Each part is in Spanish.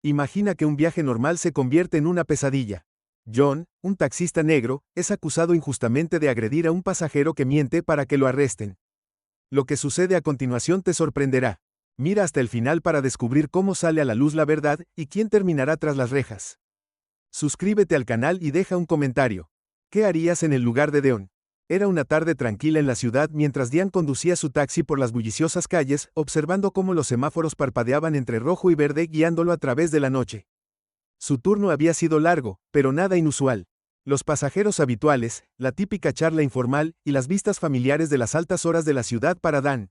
Imagina que un viaje normal se convierte en una pesadilla. John, un taxista negro, es acusado injustamente de agredir a un pasajero que miente para que lo arresten. Lo que sucede a continuación te sorprenderá. Mira hasta el final para descubrir cómo sale a la luz la verdad y quién terminará tras las rejas. Suscríbete al canal y deja un comentario. ¿Qué harías en el lugar de Deon? Era una tarde tranquila en la ciudad mientras Diane conducía su taxi por las bulliciosas calles, observando cómo los semáforos parpadeaban entre rojo y verde guiándolo a través de la noche. Su turno había sido largo, pero nada inusual. Los pasajeros habituales, la típica charla informal y las vistas familiares de las altas horas de la ciudad para Dan.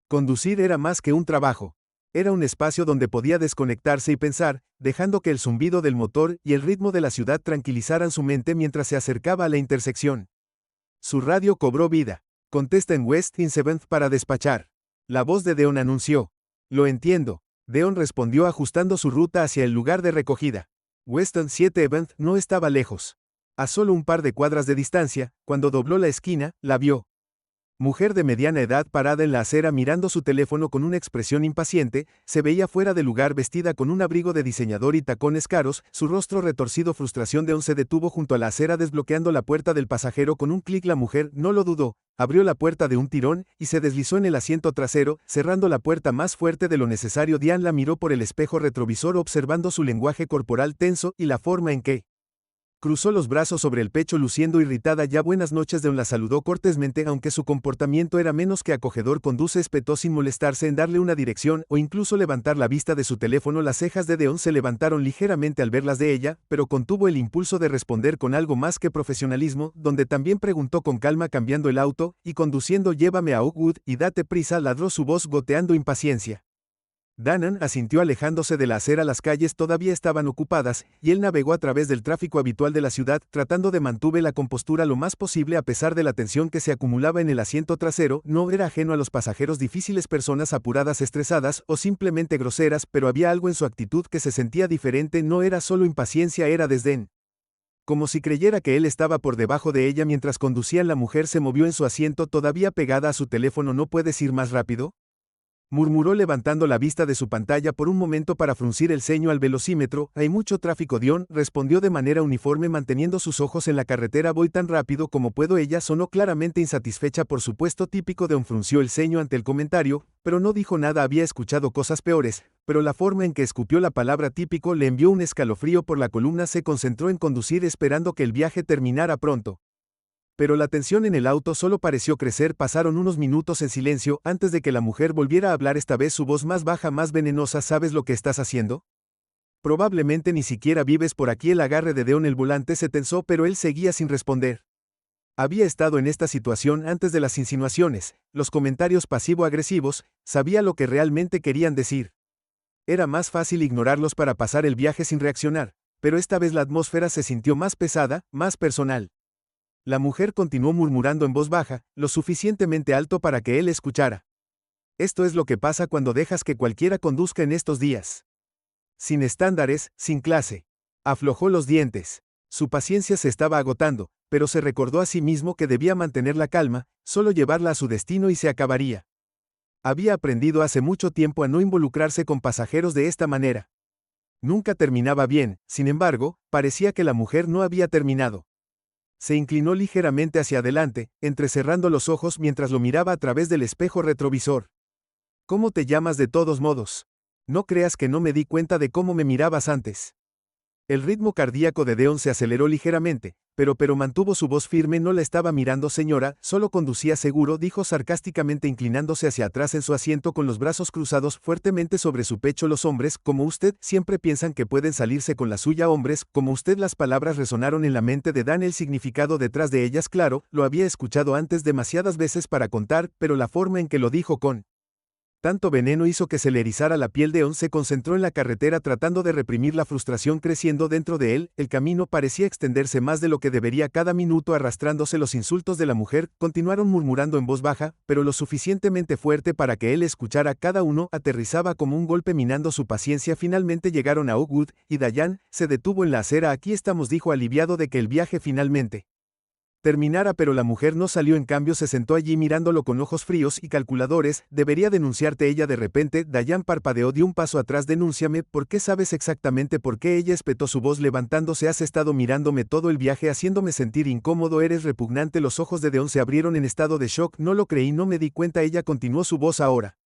Conducir era más que un trabajo. Era un espacio donde podía desconectarse y pensar, dejando que el zumbido del motor y el ritmo de la ciudad tranquilizaran su mente mientras se acercaba a la intersección. Su radio cobró vida. Contesta en West 7th para despachar. La voz de Deon anunció. Lo entiendo. Deon respondió ajustando su ruta hacia el lugar de recogida. Weston 7th no estaba lejos. A solo un par de cuadras de distancia, cuando dobló la esquina, la vio. Mujer de mediana edad parada en la acera mirando su teléfono con una expresión impaciente, se veía fuera de lugar vestida con un abrigo de diseñador y tacones caros, su rostro retorcido. Frustración. Deon se detuvo junto a la acera desbloqueando la puerta del pasajero con un clic. La mujer no lo dudó, abrió la puerta de un tirón y se deslizó en el asiento trasero, cerrando la puerta más fuerte de lo necesario. Diane la miró por el espejo retrovisor observando su lenguaje corporal tenso y la forma en que cruzó los brazos sobre el pecho luciendo irritada. Ya buenas noches. Deon la saludó cortésmente aunque su comportamiento era menos que acogedor. Conduce espetó sin molestarse en darle una dirección o incluso levantar la vista de su teléfono. Las cejas de Deon se levantaron ligeramente al verlas de ella, pero contuvo el impulso de responder con algo más que profesionalismo, donde también preguntó con calma cambiando el auto y conduciendo. Llévame a Oakwood y date prisa, ladró su voz goteando impaciencia. Danan asintió alejándose de la acera. Las calles todavía estaban ocupadas, y él navegó a través del tráfico habitual de la ciudad, tratando de mantener la compostura lo más posible a pesar de la tensión que se acumulaba en el asiento trasero. No era ajeno a los pasajeros difíciles, personas apuradas, estresadas o simplemente groseras, pero había algo en su actitud que se sentía diferente. No era solo impaciencia, era desdén. Como si creyera que él estaba por debajo de ella mientras conducían. La mujer se movió en su asiento todavía pegada a su teléfono. ¿No puedes ir más rápido?, murmuró levantando la vista de su pantalla por un momento para fruncir el ceño al velocímetro. Hay mucho tráfico. Dion respondió de manera uniforme manteniendo sus ojos en la carretera. Voy tan rápido como puedo. Ella sonó claramente insatisfecha. Por supuesto, típico. Deon frunció el ceño ante el comentario, pero no dijo nada. Había escuchado cosas peores, pero la forma en que escupió la palabra típico le envió un escalofrío por la columna. Se concentró en conducir esperando que el viaje terminara pronto. Pero la tensión en el auto solo pareció crecer. Pasaron unos minutos en silencio antes de que la mujer volviera a hablar, esta vez su voz más baja, más venenosa. ¿Sabes lo que estás haciendo? Probablemente ni siquiera vives por aquí. El agarre de Deon el volante se tensó, pero él seguía sin responder. Había estado en esta situación antes de las insinuaciones, los comentarios pasivo-agresivos, sabía lo que realmente querían decir. Era más fácil ignorarlos para pasar el viaje sin reaccionar, pero esta vez la atmósfera se sintió más pesada, más personal. La mujer continuó murmurando en voz baja, lo suficientemente alto para que él escuchara. Esto es lo que pasa cuando dejas que cualquiera conduzca en estos días. Sin estándares, sin clase. Aflojó los dientes. Su paciencia se estaba agotando, pero se recordó a sí mismo que debía mantener la calma, solo llevarla a su destino y se acabaría. Había aprendido hace mucho tiempo a no involucrarse con pasajeros de esta manera. Nunca terminaba bien. Sin embargo, parecía que la mujer no había terminado. Se inclinó ligeramente hacia adelante, entrecerrando los ojos mientras lo miraba a través del espejo retrovisor. ¿Cómo te llamas de todos modos? No creas que no me di cuenta de cómo me mirabas antes. El ritmo cardíaco de Deon se aceleró ligeramente, pero mantuvo su voz firme. No la estaba mirando, señora, solo conducía seguro, dijo sarcásticamente inclinándose hacia atrás en su asiento con los brazos cruzados fuertemente sobre su pecho. Los hombres, como usted, siempre piensan que pueden salirse con la suya. Hombres, como usted. Las palabras resonaron en la mente de Dan, el significado detrás de ellas claro, lo había escuchado antes demasiadas veces para contar, pero la forma en que lo dijo con tanto veneno hizo que se le erizara la piel. Deon se concentró en la carretera tratando de reprimir la frustración creciendo dentro de él. El camino parecía extenderse más de lo que debería, cada minuto arrastrándose. Los insultos de la mujer continuaron murmurando en voz baja, pero lo suficientemente fuerte para que él escuchara. Cada uno aterrizaba como un golpe minando su paciencia. Finalmente llegaron a Oakwood, y Diane se detuvo en la acera. Aquí estamos, dijo aliviado de que el viaje finalmente terminara, pero la mujer no salió, en cambio se sentó allí mirándolo con ojos fríos y calculadores. Debería denunciarte ella. De repente, Diane parpadeó, dio un paso atrás. Denúnciame, ¿por qué? ¿Sabes exactamente por qué? Ella espetó su voz levantándose. Has estado mirándome todo el viaje haciéndome sentir incómodo, eres repugnante. Los ojos de Deon se abrieron en estado de shock. No lo creí, no me di cuenta. Ella continuó, su voz ahora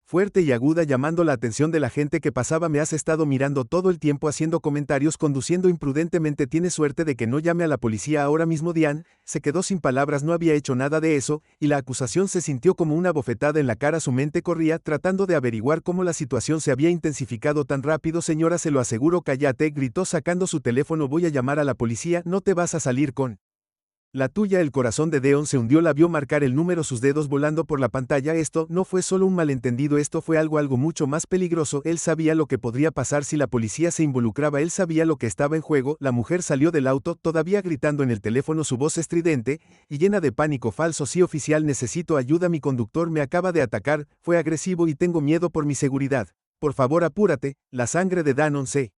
fuerte y aguda, llamando la atención de la gente que pasaba. Me has estado mirando todo el tiempo, haciendo comentarios, conduciendo imprudentemente. Tienes suerte de que no llame a la policía ahora mismo. Diane se quedó sin palabras, no había hecho nada de eso, y la acusación se sintió como una bofetada en la cara. Su mente corría, tratando de averiguar cómo la situación se había intensificado tan rápido. Señora, se lo aseguro. Cállate, gritó sacando su teléfono. Voy a llamar a la policía. No te vas a salir con la tuya. El corazón de Deon se hundió, la vio marcar el número, sus dedos volando por la pantalla. Esto no fue solo un malentendido, esto fue algo mucho más peligroso. Él sabía lo que podría pasar si la policía se involucraba, él sabía lo que estaba en juego. La mujer salió del auto, todavía gritando en el teléfono, su voz estridente y llena de pánico. Falso, sí oficial, necesito ayuda, mi conductor me acaba de atacar, fue agresivo y tengo miedo por mi seguridad. Por favor apúrate. La sangre de Danon se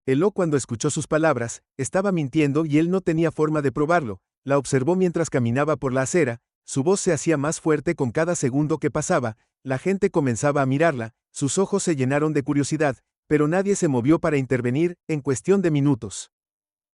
heló cuando escuchó sus palabras. Estaba mintiendo y él no tenía forma de probarlo. La observó mientras caminaba por la acera, su voz se hacía más fuerte con cada segundo que pasaba. La gente comenzaba a mirarla, sus ojos se llenaron de curiosidad, pero nadie se movió para intervenir. En cuestión de minutos,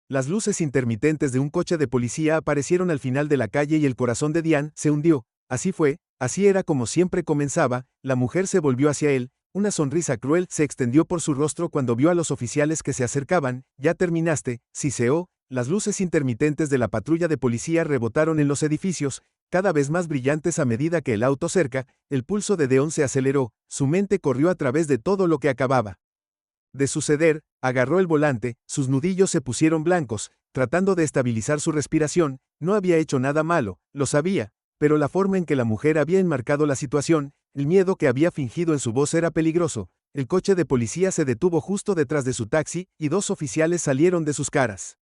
las luces intermitentes de un coche de policía aparecieron al final de la calle y el corazón de Diane se hundió. Así fue, así era como siempre comenzaba. La mujer se volvió hacia él, una sonrisa cruel se extendió por su rostro cuando vio a los oficiales que se acercaban. ¿Ya terminaste?, siseó. Las luces intermitentes de la patrulla de policía rebotaron en los edificios, cada vez más brillantes a medida que el auto cerca. El pulso de Deon se aceleró, su mente corrió a través de todo lo que acababa de suceder. Agarró el volante, sus nudillos se pusieron blancos, tratando de estabilizar su respiración. No había hecho nada malo, lo sabía, pero la forma en que la mujer había enmarcado la situación, el miedo que había fingido en su voz era peligroso. El coche de policía se detuvo justo detrás de su taxi, y dos oficiales salieron de sus caras.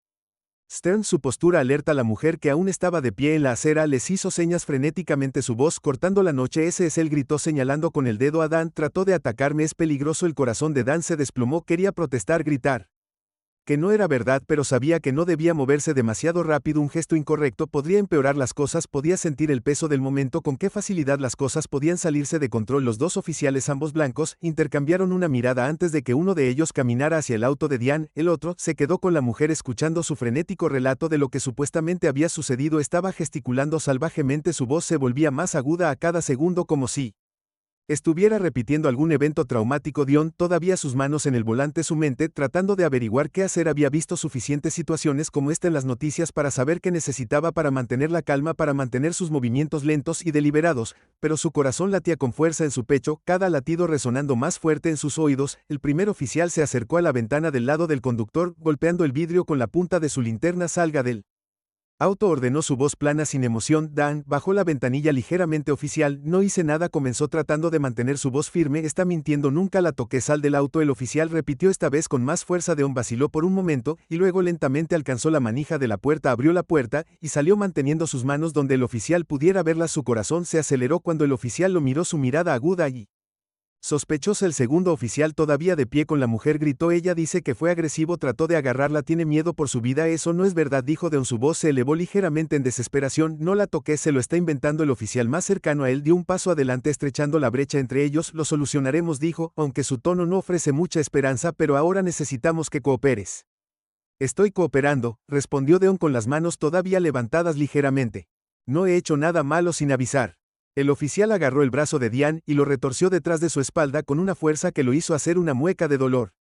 Stern, su postura alerta. La mujer, que aún estaba de pie en la acera, les hizo señas frenéticamente, su voz cortando la noche. Ese es él, gritó señalando con el dedo a Dan. Trató de atacarme, es peligroso. El corazón de Dan se desplomó, quería protestar, gritar que no era verdad, pero sabía que no debía moverse demasiado rápido. Un gesto incorrecto podría empeorar las cosas. Podía sentir el peso del momento, con qué facilidad las cosas podían salirse de control. Los dos oficiales, ambos blancos, intercambiaron una mirada antes de que uno de ellos caminara hacia el auto de Diane. El otro se quedó con la mujer escuchando su frenético relato de lo que supuestamente había sucedido. Estaba gesticulando salvajemente, su voz se volvía más aguda a cada segundo, como si estuviera repitiendo algún evento traumático. Dion, todavía sus manos en el volante, su mente tratando de averiguar qué hacer. Había visto suficientes situaciones como esta en las noticias para saber qué necesitaba para mantener la calma, para mantener sus movimientos lentos y deliberados, pero su corazón latía con fuerza en su pecho, cada latido resonando más fuerte en sus oídos. El primer oficial se acercó a la ventana del lado del conductor, golpeando el vidrio con la punta de su linterna. Salga del auto, ordenó, su voz plana sin emoción. Dan bajó la ventanilla ligeramente. Oficial, no hice nada, comenzó tratando de mantener su voz firme. Está mintiendo, nunca la toqué. Sal del auto, el oficial repitió esta vez con más fuerza. Deon vaciló por un momento, y luego lentamente alcanzó la manija de la puerta, abrió la puerta, y salió manteniendo sus manos donde el oficial pudiera verlas. Su corazón se aceleró cuando el oficial lo miró, su mirada aguda y sospechosa. El segundo oficial, todavía de pie con la mujer, gritó: ella dice que fue agresivo, trató de agarrarla, tiene miedo por su vida. Eso no es verdad, dijo Deon, su voz se elevó ligeramente en desesperación. No la toqué, se lo está inventando. El oficial más cercano a él dio un paso adelante, estrechando la brecha entre ellos. Lo solucionaremos, dijo, aunque su tono no ofrece mucha esperanza, pero ahora necesitamos que cooperes. Estoy cooperando, respondió Deon con las manos todavía levantadas ligeramente. No he hecho nada malo sin avisar. El oficial agarró el brazo de Diane y lo retorció detrás de su espalda con una fuerza que lo hizo hacer una mueca de dolor.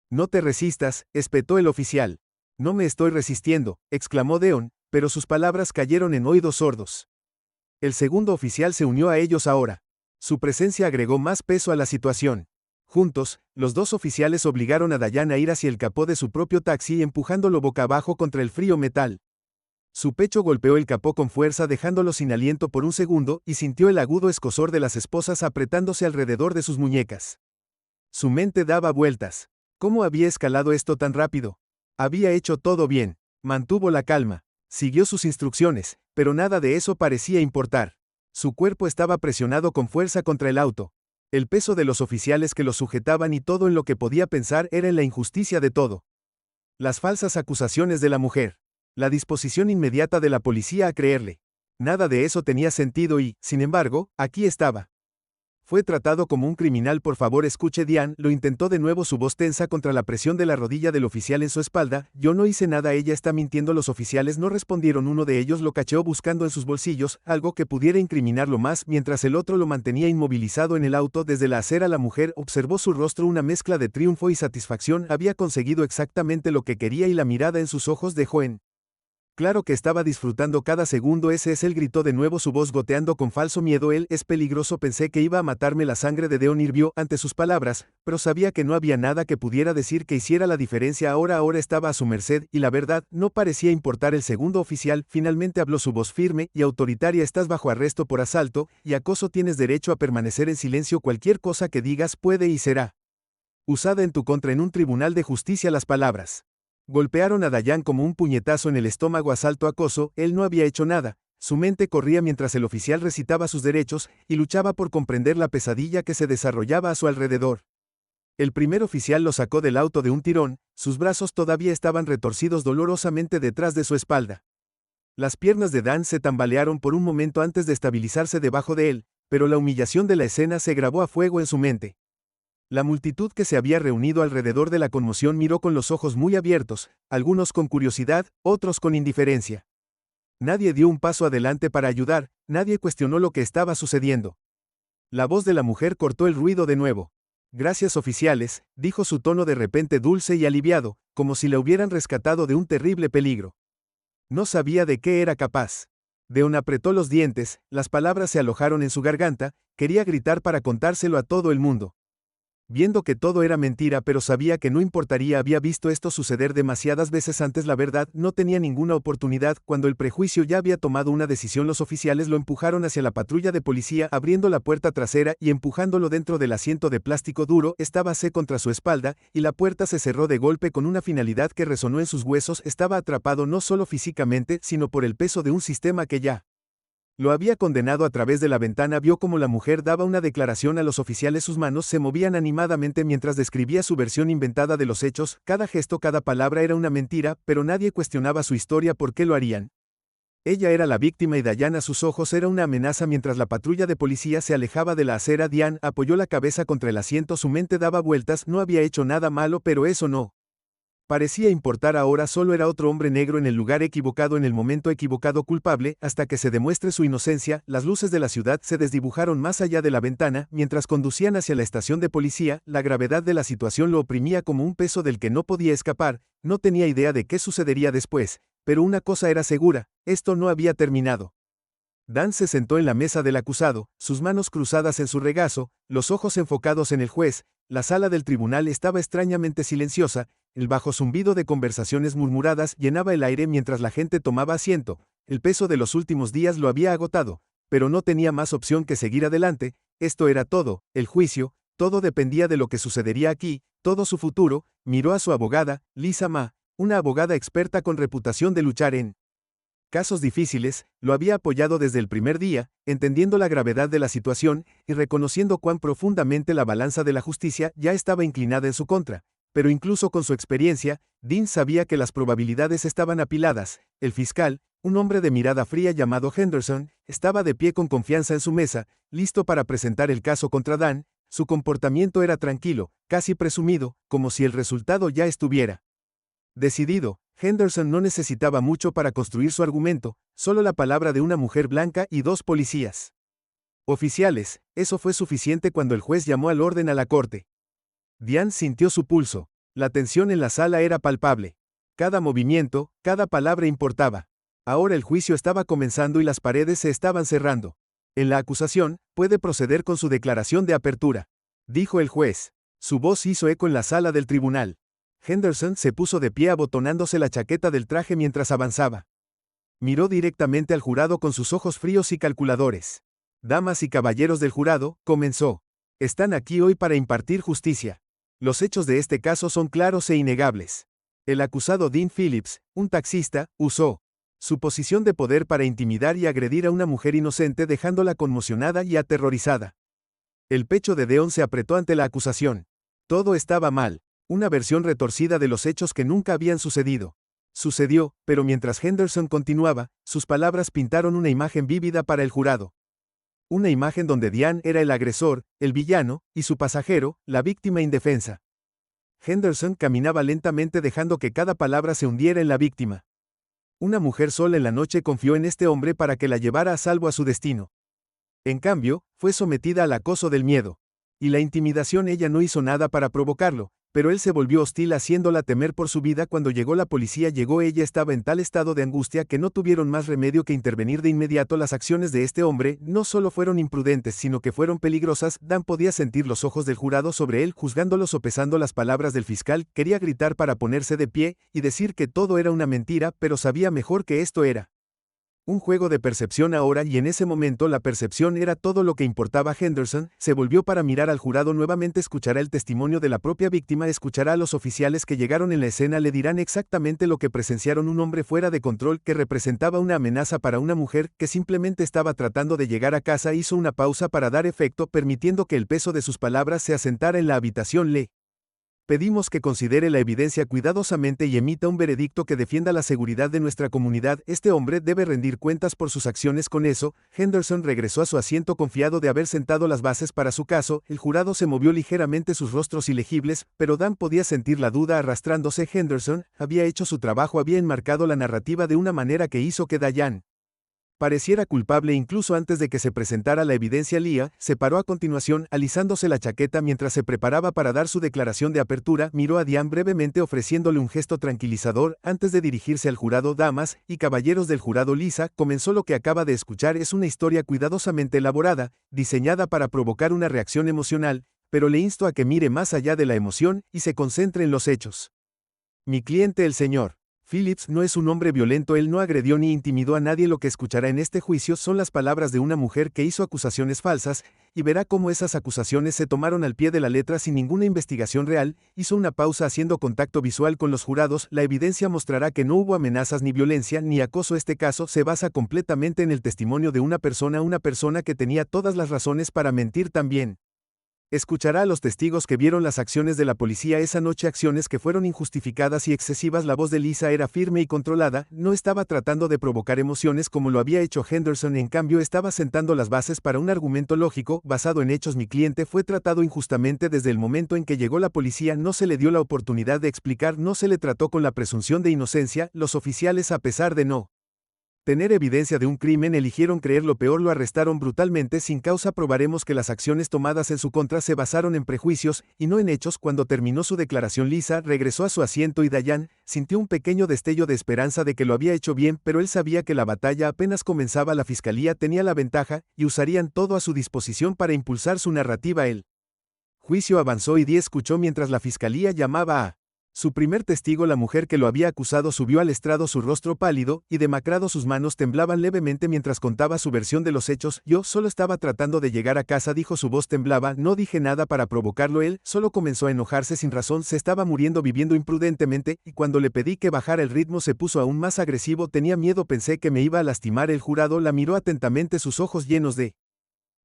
No te resistas, espetó el oficial. No me estoy resistiendo, exclamó Deon, pero sus palabras cayeron en oídos sordos. El segundo oficial se unió a ellos ahora. Su presencia agregó más peso a la situación. Juntos, los dos oficiales obligaron a Diane a ir hacia el capó de su propio taxi, empujándolo boca abajo contra el frío metal. Su pecho golpeó el capó con fuerza, dejándolo sin aliento por un segundo, y sintió el agudo escozor de las esposas apretándose alrededor de sus muñecas. Su mente daba vueltas. ¿Cómo había escalado esto tan rápido? Había hecho todo bien. Mantuvo la calma. Siguió sus instrucciones, pero nada de eso parecía importar. Su cuerpo estaba presionado con fuerza contra el auto. El peso de los oficiales que lo sujetaban, y todo en lo que podía pensar era en la injusticia de todo. Las falsas acusaciones de la mujer. La disposición inmediata de la policía a creerle. Nada de eso tenía sentido y, sin embargo, aquí estaba. Fue tratado como un criminal. Por favor, escuche. Diane lo intentó de nuevo, su voz tensa contra la presión de la rodilla del oficial en su espalda. Yo no hice nada, ella está mintiendo. Los oficiales no respondieron. Uno de ellos lo cacheó buscando en sus bolsillos algo que pudiera incriminarlo más, mientras el otro lo mantenía inmovilizado en el auto. Desde la acera la mujer observó su rostro, una mezcla de triunfo y satisfacción. Había conseguido exactamente lo que quería y la mirada en sus ojos dejó en claro que estaba disfrutando cada segundo. Ese es él, gritó de nuevo, su voz goteando con falso miedo. Él es peligroso, pensé que iba a matarme. La sangre de Deon hirvió ante sus palabras, pero sabía que no había nada que pudiera decir que hiciera la diferencia. Ahora estaba a su merced, y la verdad, no parecía importar. El segundo oficial finalmente habló, su voz firme y autoritaria. Estás bajo arresto por asalto y acoso. Tienes derecho a permanecer en silencio. Cualquier cosa que digas puede y será usada en tu contra en un tribunal de justicia. Las palabras golpearon a Diane como un puñetazo en el estómago. Asalto, acoso, él no había hecho nada. Su mente corría mientras el oficial recitaba sus derechos y luchaba por comprender la pesadilla que se desarrollaba a su alrededor. El primer oficial lo sacó del auto de un tirón, sus brazos todavía estaban retorcidos dolorosamente detrás de su espalda. Las piernas de Dan se tambalearon por un momento antes de estabilizarse debajo de él, pero la humillación de la escena se grabó a fuego en su mente. La multitud que se había reunido alrededor de la conmoción miró con los ojos muy abiertos, algunos con curiosidad, otros con indiferencia. Nadie dio un paso adelante para ayudar, nadie cuestionó lo que estaba sucediendo. La voz de la mujer cortó el ruido de nuevo. Gracias, oficiales, dijo, su tono de repente dulce y aliviado, como si la hubieran rescatado de un terrible peligro. No sabía de qué era capaz. Deon apretó los dientes, las palabras se alojaron en su garganta, quería gritar para contárselo a todo el mundo. Viendo que todo era mentira, pero sabía que no importaría, había visto esto suceder demasiadas veces antes. La verdad, no tenía ninguna oportunidad. Cuando el prejuicio ya había tomado una decisión, los oficiales lo empujaron hacia la patrulla de policía, abriendo la puerta trasera y empujándolo dentro del asiento de plástico duro. Estábase contra su espalda, y la puerta se cerró de golpe con una finalidad que resonó en sus huesos. Estaba atrapado no solo físicamente, sino por el peso de un sistema que ya lo había condenado. A través de la ventana vio cómo la mujer daba una declaración a los oficiales. Sus manos se movían animadamente mientras describía su versión inventada de los hechos. Cada gesto, cada palabra era una mentira, pero nadie cuestionaba su historia. ¿Por qué lo harían? Ella era la víctima y Diane a sus ojos era una amenaza. Mientras la patrulla de policía se alejaba de la acera, Diane apoyó la cabeza contra el asiento. Su mente daba vueltas. No había hecho nada malo, pero eso no parecía importar ahora. Solo era otro hombre negro en el lugar equivocado en el momento equivocado, culpable hasta que se demuestre su inocencia. Las luces de la ciudad se desdibujaron más allá de la ventana mientras conducían hacia la estación de policía. La gravedad de la situación lo oprimía como un peso del que no podía escapar. No tenía idea de qué sucedería después, pero una cosa era segura: esto no había terminado. Dan se sentó en la mesa del acusado, sus manos cruzadas en su regazo, los ojos enfocados en el juez. La sala del tribunal estaba extrañamente silenciosa. El bajo zumbido de conversaciones murmuradas llenaba el aire mientras la gente tomaba asiento. El peso de los últimos días lo había agotado, pero no tenía más opción que seguir adelante. Esto era todo, el juicio, todo dependía de lo que sucedería aquí, todo su futuro. Miró a su abogada, Lisa Ma, una abogada experta con reputación de luchar en casos difíciles. Lo había apoyado desde el primer día, entendiendo la gravedad de la situación y reconociendo cuán profundamente la balanza de la justicia ya estaba inclinada en su contra. Pero incluso con su experiencia, Dean sabía que las probabilidades estaban apiladas. El fiscal, un hombre de mirada fría llamado Henderson, estaba de pie con confianza en su mesa, listo para presentar el caso contra Dan. Su comportamiento era tranquilo, casi presumido, como si el resultado ya estuviera decidido. Henderson no necesitaba mucho para construir su argumento, solo la palabra de una mujer blanca y dos policías oficiales. Eso fue suficiente cuando el juez llamó al orden a la corte. Diane sintió su pulso. La tensión en la sala era palpable. Cada movimiento, cada palabra importaba. Ahora el juicio estaba comenzando y las paredes se estaban cerrando. En la acusación, puede proceder con su declaración de apertura, dijo el juez. Su voz hizo eco en la sala del tribunal. Henderson se puso de pie abotonándose la chaqueta del traje mientras avanzaba. Miró directamente al jurado con sus ojos fríos y calculadores. Damas y caballeros del jurado, comenzó. Están aquí hoy para impartir justicia. Los hechos de este caso son claros e innegables. El acusado Dean Phillips, un taxista, usó su posición de poder para intimidar y agredir a una mujer inocente, dejándola conmocionada y aterrorizada. El pecho de Deon se apretó ante la acusación. Todo estaba mal. Una versión retorcida de los hechos que nunca habían sucedido. Sucedió, pero mientras Henderson continuaba, sus palabras pintaron una imagen vívida para el jurado. Una imagen donde Diane era el agresor, el villano, y su pasajero, la víctima indefensa. Henderson caminaba lentamente dejando que cada palabra se hundiera en la víctima. Una mujer sola en la noche confió en este hombre para que la llevara a salvo a su destino. En cambio, fue sometida al acoso del miedo. Y la intimidación. Ella no hizo nada para provocarlo, pero él se volvió hostil haciéndola temer por su vida. Cuando llegó la policía ella estaba en tal estado de angustia que no tuvieron más remedio que intervenir de inmediato. Las acciones de este hombre no solo fueron imprudentes sino que fueron peligrosas. Dan podía sentir los ojos del jurado sobre él juzgándolo, sopesando las palabras del fiscal. Quería gritar para ponerse de pie y decir que todo era una mentira, pero sabía mejor que esto era un juego de percepción ahora, y en ese momento la percepción era todo lo que importaba. Henderson se volvió para mirar al jurado nuevamente. Escuchará el testimonio de la propia víctima, escuchará a los oficiales que llegaron en la escena, le dirán exactamente lo que presenciaron: un hombre fuera de control que representaba una amenaza para una mujer que simplemente estaba tratando de llegar a casa. Hizo una pausa para dar efecto, permitiendo que el peso de sus palabras se asentara en la habitación. Le pedimos que considere la evidencia cuidadosamente y emita un veredicto que defienda la seguridad de nuestra comunidad. Este hombre debe rendir cuentas por sus acciones. Con eso, Henderson regresó a su asiento confiado de haber sentado las bases para su caso. El jurado se movió ligeramente, sus rostros ilegibles, pero Dan podía sentir la duda arrastrándose. Henderson había hecho su trabajo, había enmarcado la narrativa de una manera que hizo que Diane pareciera culpable incluso antes de que se presentara la evidencia. Leah se paró a continuación, alisándose la chaqueta mientras se preparaba para dar su declaración de apertura. Miró a Diane brevemente ofreciéndole un gesto tranquilizador antes de dirigirse al jurado. Damas y caballeros del jurado, Lisa comenzó: lo que acaba de escuchar es una historia cuidadosamente elaborada, diseñada para provocar una reacción emocional, pero le insto a que mire más allá de la emoción y se concentre en los hechos. Mi cliente, el señor Phillips, no es un hombre violento. Él no agredió ni intimidó a nadie. Lo que escuchará en este juicio son las palabras de una mujer que hizo acusaciones falsas, y verá cómo esas acusaciones se tomaron al pie de la letra sin ninguna investigación real. Hizo una pausa haciendo contacto visual con los jurados. La evidencia mostrará que no hubo amenazas, ni violencia, ni acoso. Este caso se basa completamente en el testimonio de una persona que tenía todas las razones para mentir también. Escuchará a los testigos que vieron las acciones de la policía esa noche, acciones que fueron injustificadas y excesivas. La voz de Lisa era firme y controlada, no estaba tratando de provocar emociones como lo había hecho Henderson. En cambio, estaba sentando las bases para un argumento lógico, basado en hechos. Mi cliente fue tratado injustamente desde el momento en que llegó la policía. No se le dio la oportunidad de explicar, no se le trató con la presunción de inocencia. Los oficiales, a pesar de no tener evidencia de un crimen, eligieron creer lo peor: lo arrestaron brutalmente sin causa. Probaremos que las acciones tomadas en su contra se basaron en prejuicios y no en hechos. Cuando terminó su declaración, Lisa regresó a su asiento y Diane sintió un pequeño destello de esperanza de que lo había hecho bien, pero él sabía que la batalla apenas comenzaba. La fiscalía tenía la ventaja y usarían todo a su disposición para impulsar su narrativa. El juicio avanzó y Dee escuchó mientras la fiscalía llamaba a su primer testigo. La mujer que lo había acusado subió al estrado, su rostro pálido y demacrado, sus manos temblaban levemente mientras contaba su versión de los hechos. Yo solo estaba tratando de llegar a casa, dijo. Su voz temblaba. No dije nada para provocarlo. Él solo comenzó a enojarse sin razón. Se estaba muriendo viviendo imprudentemente, y cuando le pedí que bajara el ritmo se puso aún más agresivo. Tenía miedo, pensé que me iba a lastimar. El jurado la miró atentamente, sus ojos llenos de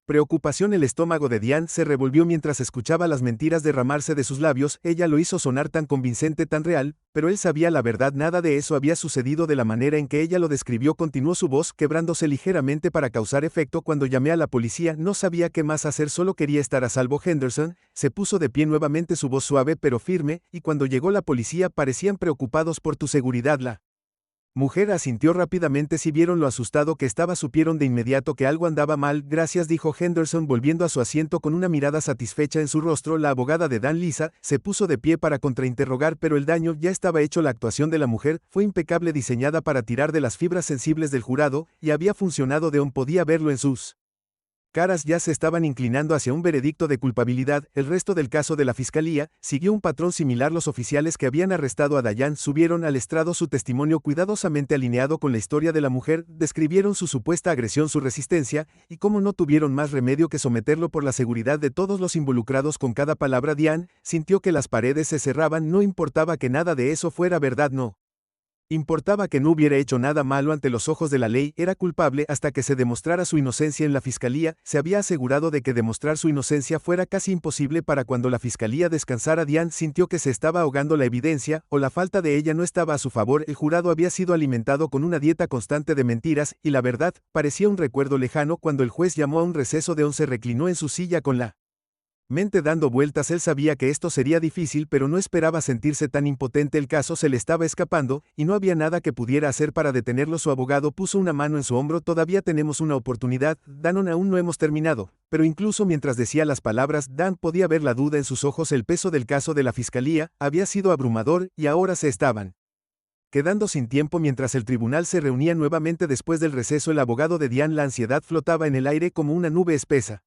preocupación. El estómago de Diane se revolvió mientras escuchaba las mentiras derramarse de sus labios. Ella lo hizo sonar tan convincente, tan real, pero él sabía la verdad. Nada de eso había sucedido de la manera en que ella lo describió. Continuó, su voz quebrándose ligeramente para causar efecto. Cuando llamé a la policía no sabía qué más hacer, solo quería estar a salvo. Henderson se puso de pie nuevamente, su voz suave pero firme, y cuando llegó la policía parecían preocupados por tu seguridad. La mujer asintió rápidamente. Si vieron lo asustado que estaba, supieron de inmediato que algo andaba mal. Gracias, dijo Henderson volviendo a su asiento con una mirada satisfecha en su rostro. La abogada de Dan, Lisa, se puso de pie para contrainterrogar, pero el daño ya estaba hecho. La actuación de la mujer fue impecable, diseñada para tirar de las fibras sensibles del jurado, y había funcionado. Podía verlo en sus caras, ya se estaban inclinando hacia un veredicto de culpabilidad. El resto del caso de la fiscalía siguió un patrón similar. Los oficiales que habían arrestado a Diane subieron al estrado, su testimonio cuidadosamente alineado con la historia de la mujer. Describieron su supuesta agresión, su resistencia, y cómo no tuvieron más remedio que someterlo por la seguridad de todos los involucrados. Con cada palabra Diane sintió que las paredes se cerraban. No importaba que nada de eso fuera verdad, no Importaba que no hubiera hecho nada malo ante los ojos de la ley, era culpable hasta que se demostrara su inocencia en la fiscalía, se había asegurado de que demostrar su inocencia fuera casi imposible para cuando la fiscalía descansara. Diane sintió que se estaba ahogando la evidencia, o la falta de ella no estaba a su favor. El jurado había sido alimentado con una dieta constante de mentiras, y la verdad, parecía un recuerdo lejano. Cuando el juez llamó a un receso, Deon se reclinó en su silla con la mente dando vueltas. Él sabía que esto sería difícil, pero no esperaba sentirse tan impotente. El caso se le estaba escapando, y no había nada que pudiera hacer para detenerlo. Su abogado puso una mano en su hombro. Todavía tenemos una oportunidad, Dan, aún no hemos terminado. Pero incluso mientras decía las palabras, Dan podía ver la duda en sus ojos. El peso del caso de la fiscalía había sido abrumador, y ahora se estaban quedando sin tiempo. Mientras el tribunal se reunía nuevamente después del receso, el abogado de Diane, la ansiedad flotaba en el aire como una nube espesa.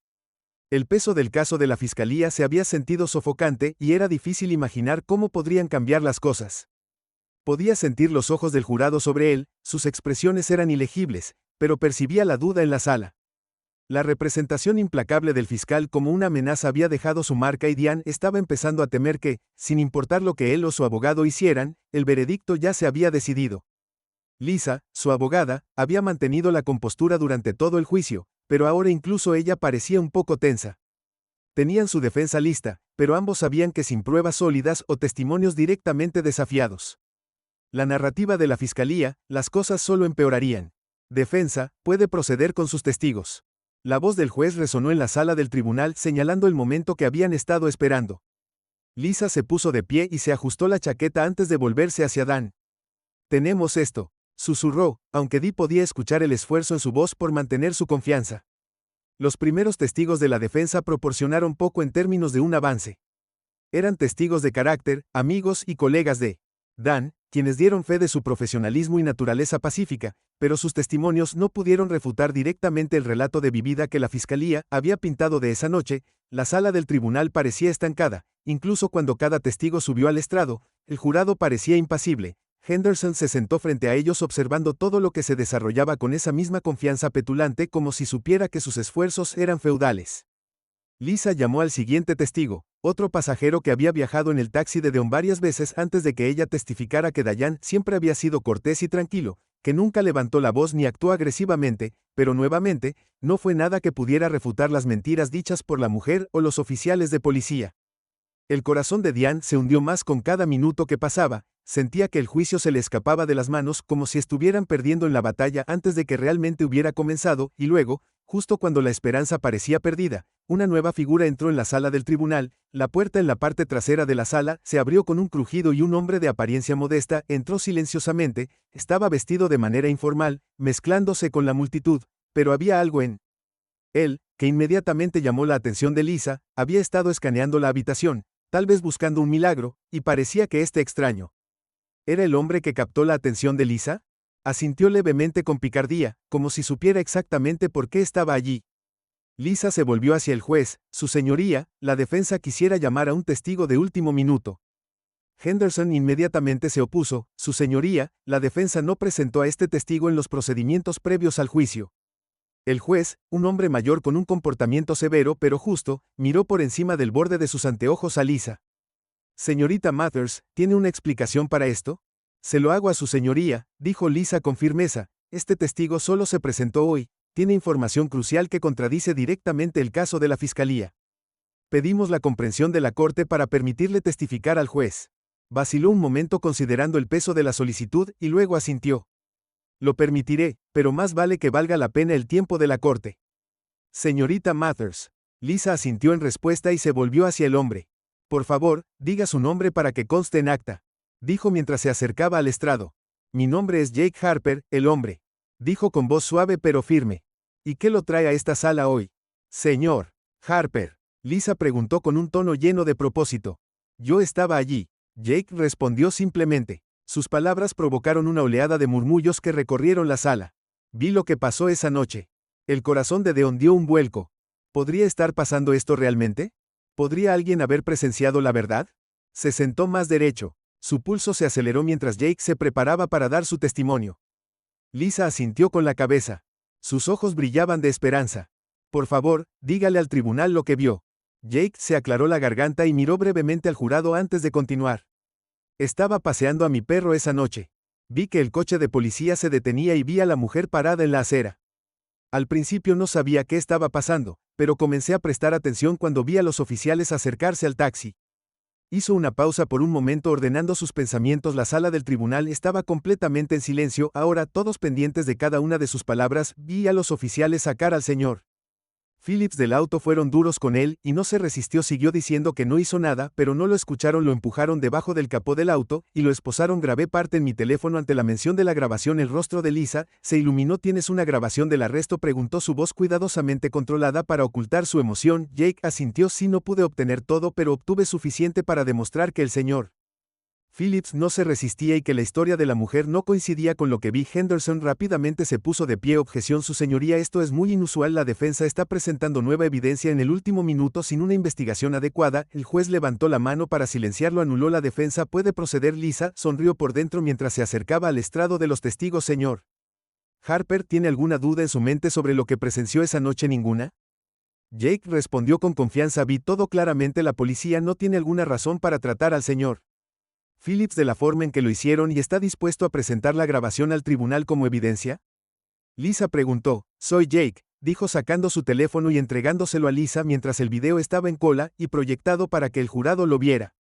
El peso del caso de la fiscalía se había sentido sofocante, y era difícil imaginar cómo podrían cambiar las cosas. Podía sentir los ojos del jurado sobre él, sus expresiones eran ilegibles, pero percibía la duda en la sala. La representación implacable del fiscal como una amenaza había dejado su marca, y Diane estaba empezando a temer que, sin importar lo que él o su abogado hicieran, el veredicto ya se había decidido. Lisa, su abogada, había mantenido la compostura durante todo el juicio, pero ahora incluso ella parecía un poco tensa. Tenían su defensa lista, pero ambos sabían que sin pruebas sólidas o testimonios directamente desafiados la narrativa de la fiscalía, las cosas solo empeorarían. Defensa, puede proceder con sus testigos. La voz del juez resonó en la sala del tribunal, señalando el momento que habían estado esperando. Lisa se puso de pie y se ajustó la chaqueta antes de volverse hacia Dan. Tenemos esto, susurró, aunque Dee podía escuchar el esfuerzo en su voz por mantener su confianza. Los primeros testigos de la defensa proporcionaron poco en términos de un avance. Eran testigos de carácter, amigos y colegas de Dan, quienes dieron fe de su profesionalismo y naturaleza pacífica, pero sus testimonios no pudieron refutar directamente el relato de vida que la fiscalía había pintado de esa noche. La sala del tribunal parecía estancada, incluso cuando cada testigo subió al estrado, el jurado parecía impasible. Henderson se sentó frente a ellos observando todo lo que se desarrollaba con esa misma confianza petulante, como si supiera que sus esfuerzos eran feudales. Lisa llamó al siguiente testigo, otro pasajero que había viajado en el taxi de Deon varias veces antes de que ella testificara que Diane siempre había sido cortés y tranquilo, que nunca levantó la voz ni actuó agresivamente, pero nuevamente, no fue nada que pudiera refutar las mentiras dichas por la mujer o los oficiales de policía. El corazón de Diane se hundió más con cada minuto que pasaba, sentía que el juicio se le escapaba de las manos como si estuvieran perdiendo en la batalla antes de que realmente hubiera comenzado, y luego, justo cuando la esperanza parecía perdida, una nueva figura entró en la sala del tribunal. La puerta en la parte trasera de la sala se abrió con un crujido y un hombre de apariencia modesta entró silenciosamente. Estaba vestido de manera informal, mezclándose con la multitud, pero había algo en él que inmediatamente llamó la atención de Lisa. Había estado escaneando la habitación, tal vez buscando un milagro, y parecía que este extraño ¿era el hombre que captó la atención de Lisa? Asintió levemente con picardía, como si supiera exactamente por qué estaba allí. Lisa se volvió hacia el juez. Su señoría, la defensa quisiera llamar a un testigo de último minuto. Henderson inmediatamente se opuso. Su señoría, la defensa no presentó a este testigo en los procedimientos previos al juicio. El juez, un hombre mayor con un comportamiento severo pero justo, miró por encima del borde de sus anteojos a Lisa. Señorita Mathers, ¿tiene una explicación para esto? Se lo hago a su señoría, dijo Lisa con firmeza. Este testigo solo se presentó hoy. Tiene información crucial que contradice directamente el caso de la fiscalía. Pedimos la comprensión de la corte para permitirle testificar al juez. Vaciló un momento considerando el peso de la solicitud y luego asintió. Lo permitiré, pero más vale que valga la pena el tiempo de la corte. Señorita Mathers. Lisa asintió en respuesta y se volvió hacia el hombre. Por favor, diga su nombre para que conste en acta, dijo mientras se acercaba al estrado. Mi nombre es Jake Harper, el hombre, dijo con voz suave pero firme. ¿Y qué lo trae a esta sala hoy? Señor Harper, Lisa preguntó con un tono lleno de propósito. Yo estaba allí. Jake respondió simplemente. Sus palabras provocaron una oleada de murmullos que recorrieron la sala. Vi lo que pasó esa noche. El corazón de Deon dio un vuelco. ¿Podría estar pasando esto realmente? ¿Podría alguien haber presenciado la verdad? Se sentó más derecho. Su pulso se aceleró mientras Jake se preparaba para dar su testimonio. Lisa asintió con la cabeza. Sus ojos brillaban de esperanza. Por favor, dígale al tribunal lo que vio. Jake se aclaró la garganta y miró brevemente al jurado antes de continuar. Estaba paseando a mi perro esa noche. Vi que el coche de policía se detenía y vi a la mujer parada en la acera. Al principio no sabía qué estaba pasando, pero comencé a prestar atención cuando vi a los oficiales acercarse al taxi. Hizo una pausa por un momento ordenando sus pensamientos. La sala del tribunal estaba completamente en silencio, ahora todos pendientes de cada una de sus palabras. Vi a los oficiales sacar al señor Phillips del auto. Fueron duros con él, y no se resistió. Siguió diciendo que no hizo nada, pero no lo escucharon. Lo empujaron debajo del capó del auto, y lo esposaron. Grabé parte en mi teléfono. Ante la mención de la grabación, el rostro de Lisa se iluminó. ¿Tienes una grabación del arresto?, preguntó, su voz cuidadosamente controlada para ocultar su emoción. Jake asintió. Sí, no pude obtener todo, pero obtuve suficiente para demostrar que el señor Phillips no se resistía y que la historia de la mujer no coincidía con lo que vi. Henderson rápidamente se puso de pie. Objeción, su señoría, esto es muy inusual. La defensa está presentando nueva evidencia en el último minuto sin una investigación adecuada. El juez levantó la mano para silenciarlo. Anuló la defensa. ¿Puede proceder? Lisa sonrió por dentro mientras se acercaba al estrado de los testigos. Señor Harper, ¿tiene alguna duda en su mente sobre lo que presenció esa noche? Ninguna. Jake respondió con confianza. Vi todo claramente. La policía no tiene alguna razón para tratar al señor Phillips de la forma en que lo hicieron y está dispuesto a presentar la grabación al tribunal como evidencia. Lisa preguntó. Soy Jake, dijo sacando su teléfono y entregándoselo a Lisa mientras el video estaba en cola y proyectado para que el jurado lo viera.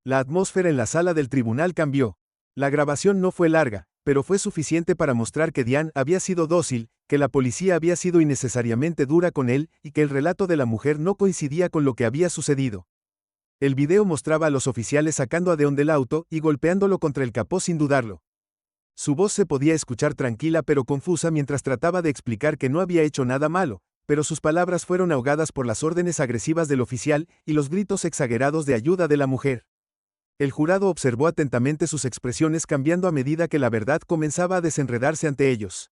La atmósfera en la sala del tribunal cambió. La grabación no fue larga, pero fue suficiente para mostrar que Diane había sido dócil, que la policía había sido innecesariamente dura con él y que el relato de la mujer no coincidía con lo que había sucedido. El video mostraba a los oficiales sacando a Deon del auto y golpeándolo contra el capó sin dudarlo. Su voz se podía escuchar tranquila pero confusa mientras trataba de explicar que no había hecho nada malo, pero sus palabras fueron ahogadas por las órdenes agresivas del oficial y los gritos exagerados de ayuda de la mujer. El jurado observó atentamente sus expresiones cambiando a medida que la verdad comenzaba a desenredarse ante ellos.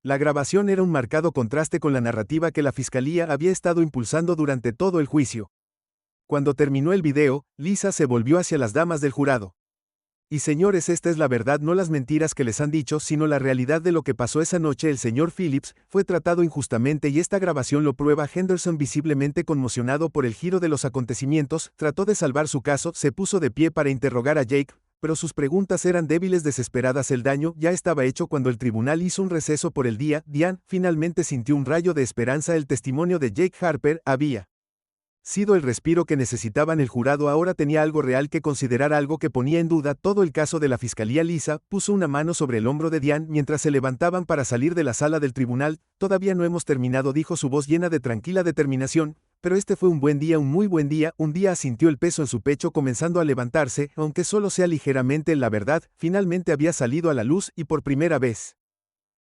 La grabación era un marcado contraste con la narrativa que la fiscalía había estado impulsando durante todo el juicio. Cuando terminó el video, Lisa se volvió hacia las damas del jurado. Y señores, esta es la verdad, no las mentiras que les han dicho, sino la realidad de lo que pasó esa noche. El señor Phillips fue tratado injustamente y esta grabación lo prueba. Henderson, visiblemente conmocionado por el giro de los acontecimientos, trató de salvar su caso. Se puso de pie para interrogar a Jake, pero sus preguntas eran débiles, desesperadas. El daño ya estaba hecho. Cuando el tribunal hizo un receso por el día, Diane finalmente sintió un rayo de esperanza. El testimonio de Jake Harper había sido el respiro que necesitaban. El jurado ahora tenía algo real que considerar, algo que ponía en duda todo el caso de la fiscalía. Lisa puso una mano sobre el hombro de Diane mientras se levantaban para salir de la sala del tribunal. Todavía no hemos terminado, dijo, su voz llena de tranquila determinación, pero este fue un buen día, un muy buen día. Un día. Sintió el peso en su pecho comenzando a levantarse, aunque solo sea ligeramente. La verdad finalmente había salido a la luz y por primera vez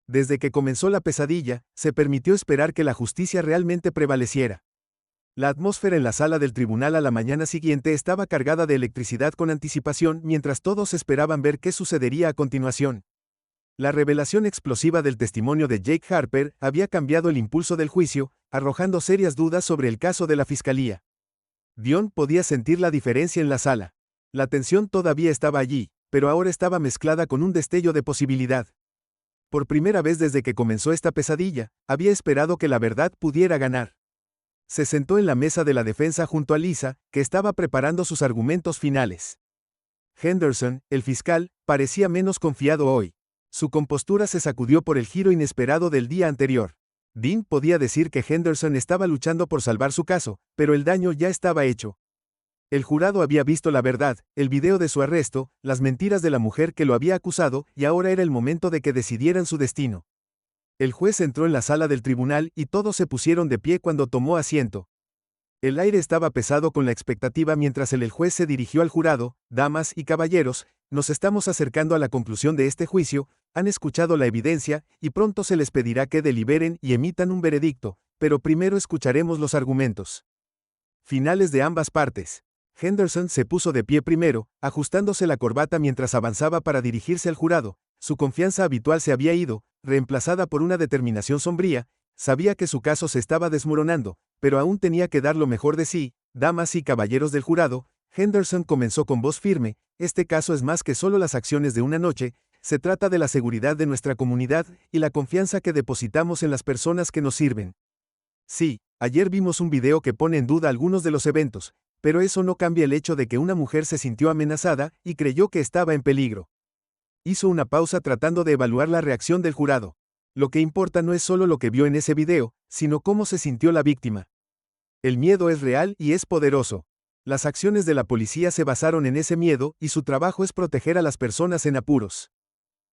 desde que comenzó la pesadilla, se permitió esperar que la justicia realmente prevaleciera. La atmósfera en la sala del tribunal a la mañana siguiente estaba cargada de electricidad con anticipación mientras todos esperaban ver qué sucedería a continuación. La revelación explosiva del testimonio de Jake Harper había cambiado el impulso del juicio, arrojando serias dudas sobre el caso de la fiscalía. Dion podía sentir la diferencia en la sala. La tensión todavía estaba allí, pero ahora estaba mezclada con un destello de posibilidad. Por primera vez desde que comenzó esta pesadilla, había esperado que la verdad pudiera ganar. Se sentó en la mesa de la defensa junto a Lisa, que estaba preparando sus argumentos finales. Henderson, el fiscal, parecía menos confiado hoy. Su compostura se sacudió por el giro inesperado del día anterior. Dean podía decir que Henderson estaba luchando por salvar su caso, pero el daño ya estaba hecho. El jurado había visto la verdad, el video de su arresto, las mentiras de la mujer que lo había acusado, y ahora era el momento de que decidieran su destino. El juez entró en la sala del tribunal y todos se pusieron de pie cuando tomó asiento. El aire estaba pesado con la expectativa mientras el juez se dirigió al jurado. Damas y caballeros, nos estamos acercando a la conclusión de este juicio, han escuchado la evidencia, y pronto se les pedirá que deliberen y emitan un veredicto, pero primero escucharemos los argumentos finales de ambas partes. Henderson se puso de pie primero, ajustándose la corbata mientras avanzaba para dirigirse al jurado. Su confianza habitual se había ido, reemplazada por una determinación sombría. Sabía que su caso se estaba desmoronando, pero aún tenía que dar lo mejor de sí. Damas y caballeros del jurado, Henderson comenzó con voz firme, este caso es más que solo las acciones de una noche, se trata de la seguridad de nuestra comunidad y la confianza que depositamos en las personas que nos sirven. Sí, ayer vimos un video que pone en duda algunos de los eventos, pero eso no cambia el hecho de que una mujer se sintió amenazada y creyó que estaba en peligro. Hizo una pausa tratando de evaluar la reacción del jurado. Lo que importa no es solo lo que vio en ese video, sino cómo se sintió la víctima. El miedo es real y es poderoso. Las acciones de la policía se basaron en ese miedo y su trabajo es proteger a las personas en apuros.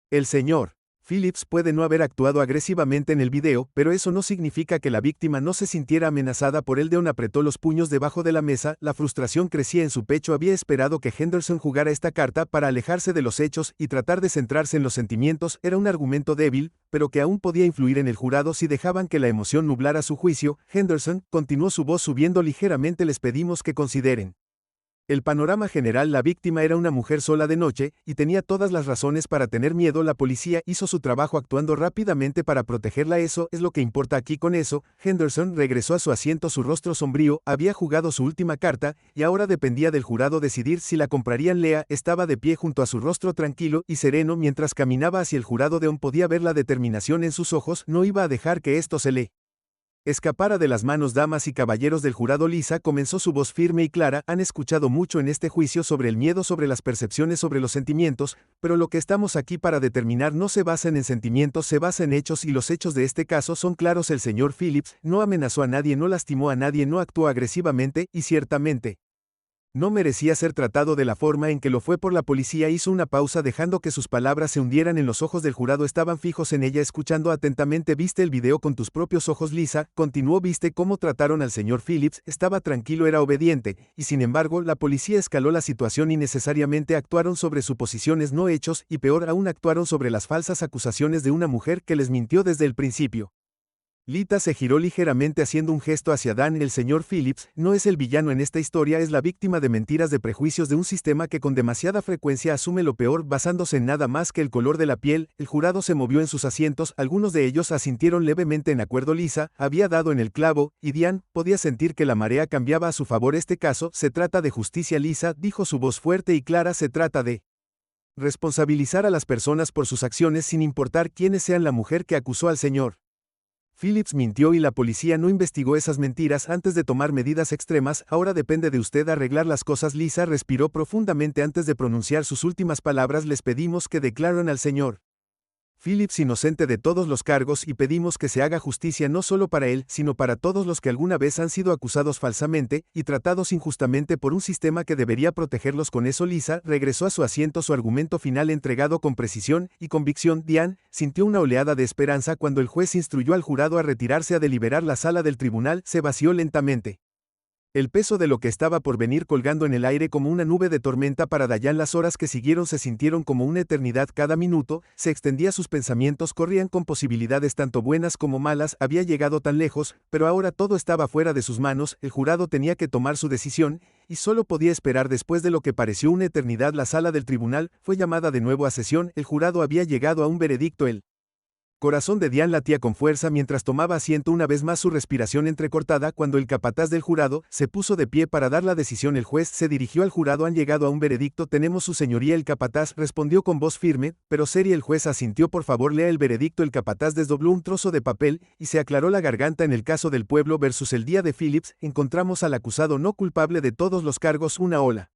El señor Phillips puede no haber actuado agresivamente en el video, pero eso no significa que la víctima no se sintiera amenazada por él. Deon apretó los puños debajo de la mesa, la frustración crecía en su pecho. Había esperado que Henderson jugara esta carta para alejarse de los hechos y tratar de centrarse en los sentimientos. Era un argumento débil, pero que aún podía influir en el jurado si dejaban que la emoción nublara su juicio. Henderson, continuó su voz subiendo ligeramente, les pedimos que consideren el panorama general. La víctima era una mujer sola de noche, y tenía todas las razones para tener miedo. La policía hizo su trabajo actuando rápidamente para protegerla. Eso es lo que importa aquí. Con eso, Henderson regresó a su asiento, su rostro sombrío. Había jugado su última carta, y ahora dependía del jurado decidir si la comprarían. Lea estaba de pie junto a su rostro tranquilo y sereno mientras caminaba hacia el jurado. Deon podía ver la determinación en sus ojos. No iba a dejar que esto se le escapara de las manos. Damas y caballeros del jurado, Lisa, comenzó su voz firme y clara, han escuchado mucho en este juicio sobre el miedo, sobre las percepciones, sobre los sentimientos, pero lo que estamos aquí para determinar no se basa en sentimientos, se basa en hechos, y los hechos de este caso son claros. El señor Phillips no amenazó a nadie, no lastimó a nadie, no actuó agresivamente, y ciertamente no merecía ser tratado de la forma en que lo fue por la policía. Hizo una pausa dejando que sus palabras se hundieran en los ojos del jurado. Estaban fijos en ella, escuchando atentamente. ¿Viste el video con tus propios ojos, Lisa? Continuó. ¿Viste cómo trataron al señor Phillips? Estaba tranquilo, era obediente, y sin embargo, la policía escaló la situación innecesariamente. Actuaron sobre suposiciones, no hechos, y peor aún, actuaron sobre las falsas acusaciones de una mujer que les mintió desde el principio. Lita se giró ligeramente haciendo un gesto hacia Dan. El señor Phillips no es el villano en esta historia, es la víctima de mentiras, de prejuicios, de un sistema que con demasiada frecuencia asume lo peor basándose en nada más que el color de la piel. El jurado se movió en sus asientos, algunos de ellos asintieron levemente en acuerdo. Lisa había dado en el clavo, y Diane podía sentir que la marea cambiaba a su favor. Este caso se trata de justicia, Lisa, dijo su voz fuerte y clara, se trata de responsabilizar a las personas por sus acciones sin importar quiénes sean. La mujer que acusó al señor Phillips mintió y la policía no investigó esas mentiras antes de tomar medidas extremas. Ahora depende de usted arreglar las cosas. Lisa respiró profundamente antes de pronunciar sus últimas palabras. Les pedimos que declaren al señor Phillips inocente de todos los cargos y pedimos que se haga justicia no solo para él, sino para todos los que alguna vez han sido acusados falsamente y tratados injustamente por un sistema que debería protegerlos. Con eso Lisa regresó a su asiento, su argumento final entregado con precisión y convicción. Diane sintió una oleada de esperanza cuando el juez instruyó al jurado a retirarse a deliberar. La sala del tribunal se vació lentamente. El peso de lo que estaba por venir colgando en el aire como una nube de tormenta para Diane. Las horas que siguieron se sintieron como una eternidad. Cada minuto se extendía, sus pensamientos corrían con posibilidades tanto buenas como malas. Había llegado tan lejos, pero ahora todo estaba fuera de sus manos. El jurado tenía que tomar su decisión, y solo podía esperar. Después de lo que pareció una eternidad, la sala del tribunal fue llamada de nuevo a sesión. El jurado había llegado a un veredicto. El corazón de Diane latía con fuerza mientras tomaba asiento, una vez más su respiración entrecortada. Cuando el capataz del jurado se puso de pie para dar la decisión, el juez se dirigió al jurado. Han llegado a un veredicto. Tenemos, su señoría. El capataz respondió con voz firme, pero seria. El juez asintió. Por favor, lea el veredicto. El capataz desdobló un trozo de papel y se aclaró la garganta. En el caso del pueblo versus el día de Phillips, encontramos al acusado no culpable de todos los cargos. Una ola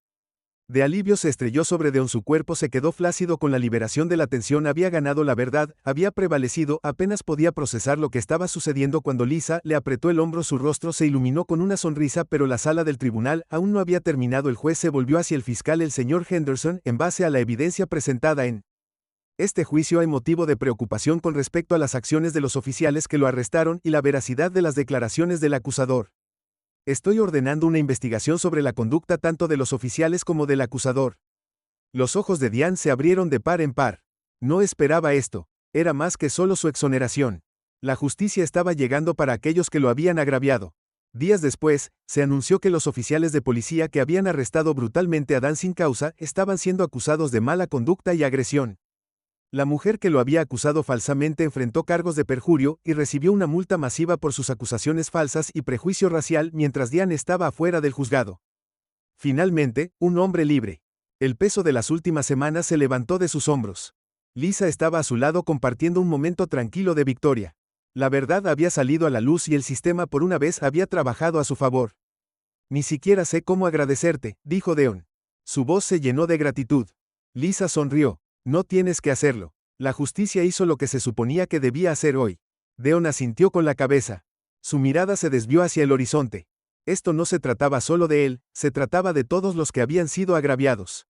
de alivio se estrelló sobre Deon. Su cuerpo se quedó flácido con la liberación de la tensión. Había ganado la verdad, había prevalecido. Apenas podía procesar lo que estaba sucediendo cuando Lisa le apretó el hombro. Su rostro se iluminó con una sonrisa, pero la sala del tribunal aún no había terminado. El juez se volvió hacia el fiscal, el señor Henderson. En base a la evidencia presentada en este juicio, hay motivo de preocupación con respecto a las acciones de los oficiales que lo arrestaron y la veracidad de las declaraciones del acusador. Estoy ordenando una investigación sobre la conducta tanto de los oficiales como del acusador. Los ojos de Diane se abrieron de par en par. No esperaba esto. Era más que solo su exoneración. La justicia estaba llegando para aquellos que lo habían agraviado. Días después, se anunció que los oficiales de policía que habían arrestado brutalmente a Dan sin causa estaban siendo acusados de mala conducta y agresión. La mujer que lo había acusado falsamente enfrentó cargos de perjurio y recibió una multa masiva por sus acusaciones falsas y prejuicio racial mientras Diane estaba afuera del juzgado. Finalmente, un hombre libre. El peso de las últimas semanas se levantó de sus hombros. Lisa estaba a su lado compartiendo un momento tranquilo de victoria. La verdad había salido a la luz y el sistema por una vez había trabajado a su favor. Ni siquiera sé cómo agradecerte, dijo Deon. Su voz se llenó de gratitud. Lisa sonrió. No tienes que hacerlo. La justicia hizo lo que se suponía que debía hacer hoy. Deon asintió con la cabeza. Su mirada se desvió hacia el horizonte. Esto no se trataba solo de él, se trataba de todos los que habían sido agraviados.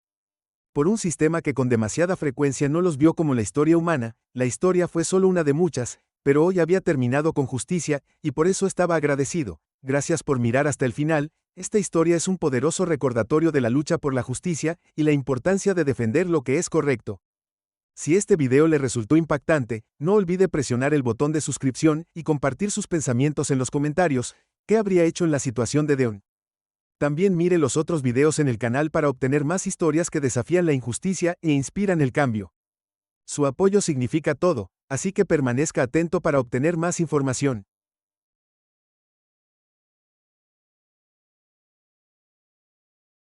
Por un sistema que con demasiada frecuencia no los vio como la historia humana, la historia fue solo una de muchas, pero hoy había terminado con justicia, y por eso estaba agradecido. Gracias por mirar hasta el final. Esta historia es un poderoso recordatorio de la lucha por la justicia y la importancia de defender lo que es correcto. Si este video le resultó impactante, no olvide presionar el botón de suscripción y compartir sus pensamientos en los comentarios. ¿Qué habría hecho en la situación de Deon? También mire los otros videos en el canal para obtener más historias que desafían la injusticia e inspiran el cambio. Su apoyo significa todo, así que permanezca atento para obtener más información.